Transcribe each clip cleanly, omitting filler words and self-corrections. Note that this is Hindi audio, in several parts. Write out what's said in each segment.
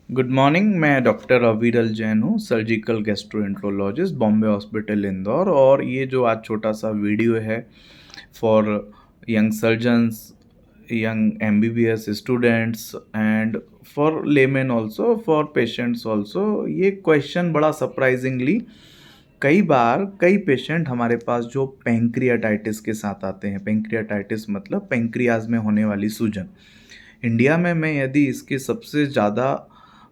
Good morning. मैं डॉक्टर अविरल जैन हूँ, surgical gastroenterologist, Bombay hospital Indore. और ये जो आज छोटा सा वीडियो है for young surgeons, young MBBS students and for layman also, for patients also. ये क्वेश्चन बड़ा सरप्राइजिंगली कई बार कई पेशेंट हमारे पास जो पेंक्रियाटाइटिस के साथ आते हैं। पेंक्रियाटाइटिस मतलब पेंक्रियाज में होने वाली सूजन। इंडिया में मैं यदि इसके सबसे ज़्यादा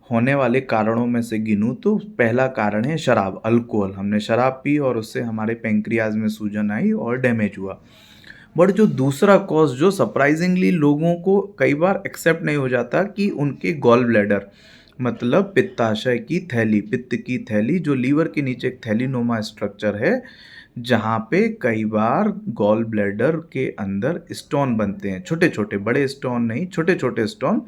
होने वाले कारणों में से गिनूँ तो पहला कारण है शराब, अल्कोहल। हमने शराब पी और उससे हमारे पेंक्रियाज में सूजन आई और डैमेज हुआ। बट जो दूसरा कॉज जो सरप्राइजिंगली लोगों को कई बार एक्सेप्ट नहीं हो जाता कि उनके गॉल ब्लैडर मतलब पित्ताशय की थैली, पित्त की थैली, जो लीवर के नीचे एक थैलीनुमा स्ट्रक्चर है, जहाँ पे कई बार गॉल ब्लैडर के अंदर स्टोन बनते हैं, छोटे छोटे, बड़े स्टोन नहीं, छोटे छोटे स्टोन।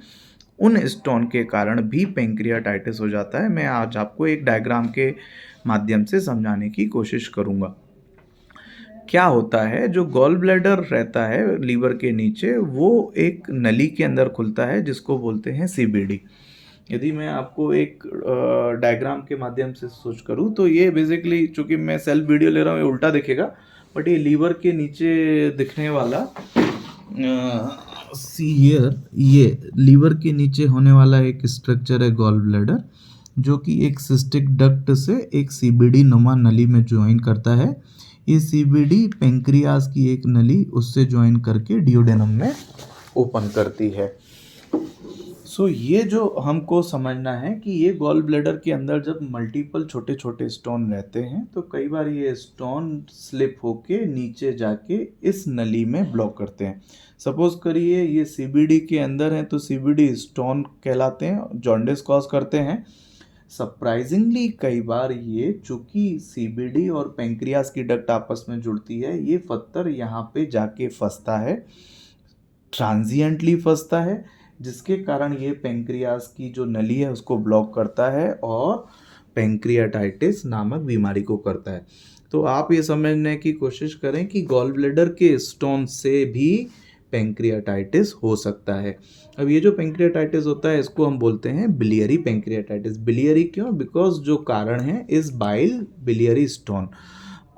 उन स्टोन के कारण भी पेंक्रियाटाइटिस हो जाता है। मैं आज आपको एक डायग्राम के माध्यम से समझाने की कोशिश करूँगा। क्या होता है, जो गॉल ब्लैडर रहता है लीवर के नीचे, वो एक नली के अंदर खुलता है जिसको बोलते हैं सीबीडी। यदि मैं आपको एक डायग्राम के माध्यम से सोच करूँ तो ये बेसिकली, चूंकि मैं सेल्फ वीडियो ले रहा हूँ, ये उल्टा दिखेगा, बट ये लीवर के नीचे दिखने वाला सी हियर, ये लीवर के नीचे होने वाला एक स्ट्रक्चर है गॉल ब्लैडर, जो कि एक सिस्टिक डक्ट से एक सीबीडी नुमा नली में ज्वाइन करता है। ये सीबीडी पेंक्रियाज की एक नली उससे ज्वाइन करके डियोडेनम में ओपन करती है। ये जो हमको समझना है कि ये गॉल ब्लैडर के अंदर जब मल्टीपल छोटे छोटे स्टोन रहते हैं तो कई बार ये स्टोन स्लिप होके नीचे जाके इस नली में ब्लॉक करते हैं। सपोज करिए ये सीबीडी के अंदर है तो सीबीडी स्टोन कहलाते हैं, जॉन्डिस कॉज करते हैं। सरप्राइजिंगली कई बार ये, चूंकि सीबीडी और पेंक्रियास की डक्ट आपस में जुड़ती है, ये पत्थर यहाँ पे जाके फंसता है, ट्रांजिएंटली फंसता है, जिसके कारण ये पेंक्रियास की जो नली है उसको ब्लॉक करता है और पेंक्रियाटाइटिस नामक बीमारी को करता है। तो आप ये समझने की कोशिश करें कि गॉल ब्लैडर के स्टोन से भी पेंक्रियाटाइटिस हो सकता है। अब ये जो पेंक्रियाटाइटिस होता है इसको हम बोलते हैं बिलियरी पेंक्रियाटाइटिस। बिलियरी क्यों? बिकॉज जो कारण है इस बाइल बिलियरी स्टोन।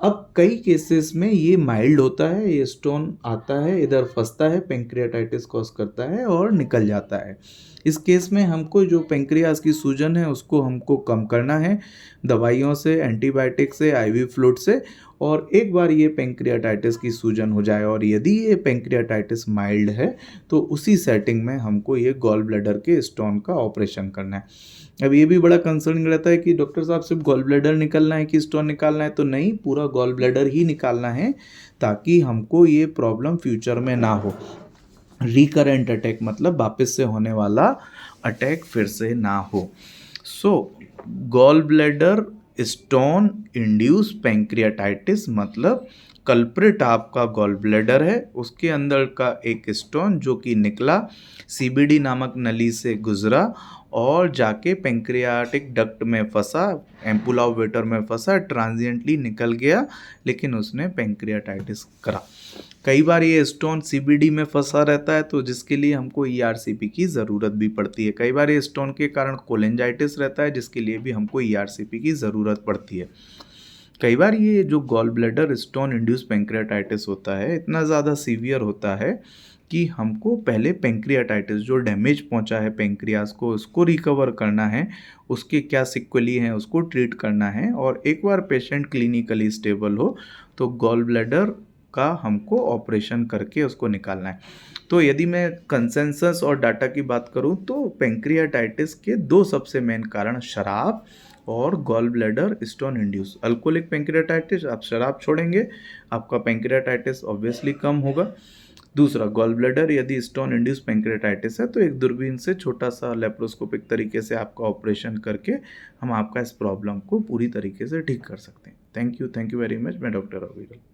अब कई केसेस में ये माइल्ड होता है, ये स्टोन आता है, इधर फंसता है, पेंक्रियाटाइटिस कॉज करता है और निकल जाता है। इस केस में हमको जो पेंक्रियास की सूजन है उसको हमको कम करना है दवाइयों से, एंटीबायोटिक से, आईवी फ्लूइड से। और एक बार ये पेंक्रियाटाइटिस की सूजन हो जाए और यदि ये पेंक्रियाटाइटिस माइल्ड है तो उसी सेटिंग में हमको ये गॉल ब्लैडर के स्टोन का ऑपरेशन करना है। अब ये भी बड़ा कंसर्निंग रहता है कि डॉक्टर साहब सिर्फ गॉल ब्लैडर निकलना है कि स्टोन निकालना है, तो नहीं, पूरा गॉल ब्लैडर ही निकालना है ताकि हमको ये प्रॉब्लम फ्यूचर में ना हो। रिकरेंट अटैक मतलब वापस से होने वाला अटैक फिर से ना हो। Gall bladder stone induce pancreatitis मतलब कल्प्रिट आपका गॉल ब्लैडर है, उसके अंदर का एक स्टोन जो कि निकला, सीबीडी नामक नली से गुजरा और जाके पेंक्रियाटिक डक्ट में फंसा, एम्पुला ऑफ वेटर में फंसा, ट्रांजिएंटली निकल गया, लेकिन उसने पेंक्रियाटाइटिस करा। कई बार ये स्टोन सीबीडी में फंसा रहता है तो जिसके लिए हमको ईआरसीपी की ज़रूरत भी पड़ती है। कई बार ये स्टोन के कारण कोलेंजाइटिस रहता है जिसके लिए भी हमको ईआरसीपी की ज़रूरत पड़ती है। कई बार ये जो gall bladder stone induce pancreatitis होता है इतना ज़्यादा सीवियर होता है कि हमको पहले पेंक्रियाटाइटिस, जो डैमेज पहुंचा है पेंक्रियास को, उसको रिकवर करना है, उसके क्या सिक्वली हैं उसको ट्रीट करना है। और एक बार पेशेंट क्लिनिकली स्टेबल हो तो गॉल ब्लैडर का हमको ऑपरेशन करके उसको निकालना है। तो यदि मैं कंसेंसस और डाटा की बात करूं तो पेंक्रियाटाइटिस के दो सबसे मेन कारण शराब और gall bladder stone induce. Alcoholic pancreatitis, आप शराब छोड़ेंगे आपका पेंक्रियाटाइटिस ऑब्वियसली कम होगा। दूसरा गॉल ब्लैडर यदि स्टोन इंड्यूस पेंक्रियाटाइटिस है तो एक दूरबीन से छोटा सा लेप्रोस्कोपिक तरीके से आपका ऑपरेशन करके हम आपका इस प्रॉब्लम को पूरी तरीके से ठीक कर सकते हैं। Thank you very much. मैं डॉक्टर अविरल।